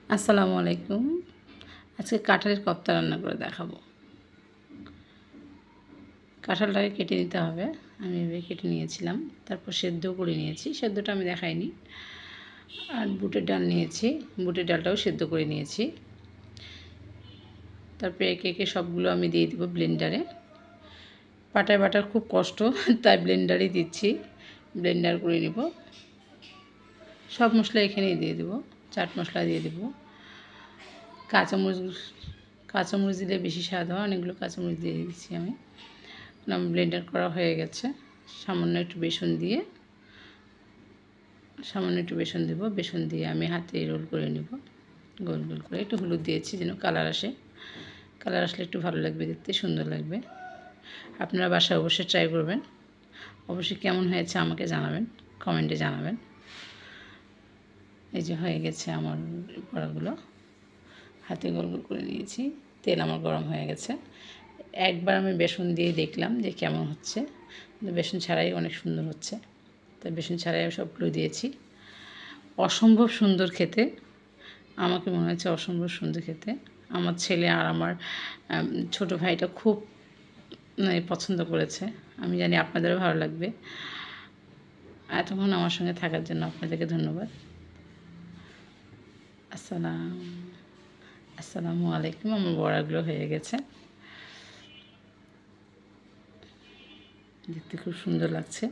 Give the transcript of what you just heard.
আসসালামু আলাইকুম। আজকে কাঁঠালের কপ্তা রান্না করে দেখাবো। কাঁঠালটাকে কেটে নিতে হবে। আমি এভাবে কেটে নিয়েছিলাম, তারপর সেদ্ধ করে নিয়েছি। সেদ্ধটা আমি দেখাইনি। আর বুটের ডাল নিয়েছি, বুটের ডালটাও সেদ্ধ করে নিয়েছি। তারপরে একে একে সবগুলো আমি দিয়ে দেবো ব্লেন্ডারে। পাটায় বাটার খুব কষ্ট, তাই ব্লেন্ডারে দিচ্ছি। ব্লেন্ডার করে নেব। সব মশলা এখানেই দিয়ে দেবো। চাট মশলা দিয়ে দেবো। কাঁচামরিচ দিলে বেশি স্বাদ হয়, অনেকগুলো কাঁচামরিচ দিয়ে দিচ্ছি আমি। ব্লেন্ডার করা হয়ে গেছে। সামান্য একটু বেসন দেবো। বেসন দিয়ে আমি হাতে রোল করে নেব, গোল গোল করে। একটু হলুদ দিয়েছি যেন কালার আসে। কালার আসলে একটু ভালো লাগবে, দেখতে সুন্দর লাগবে। আপনারা বাসায় অবশ্যই ট্রাই করবেন। অবশ্যই কেমন হয়েছে আমাকে জানাবেন, কমেন্টে জানাবেন। এই যে হয়ে গেছে আমার বড়াগুলো, হাতে গোল গোল করে নিয়েছি। তেল আমার গরম হয়ে গেছে। একবার আমি বেসন দিয়ে দেখলাম যে কেমন হচ্ছে, কিন্তু বেসন ছাড়াই অনেক সুন্দর হচ্ছে। তাই বেসন ছাড়াই আমি সবগুলো দিয়েছি। অসম্ভব সুন্দর খেতে, আমাকে মনে হচ্ছে অসম্ভব সুন্দর খেতে। আমার ছেলে আর আমার ছোটো ভাইটা খুব পছন্দ করেছে। আমি জানি আপনাদেরও ভালো লাগবে। এতক্ষণ আমার সঙ্গে থাকার জন্য আপনাদেরকে ধন্যবাদ। আসসালামু আলাইকুম। আমার বড়াগুলো হয়ে গেছে, দেখতে খুব সুন্দর লাগছে।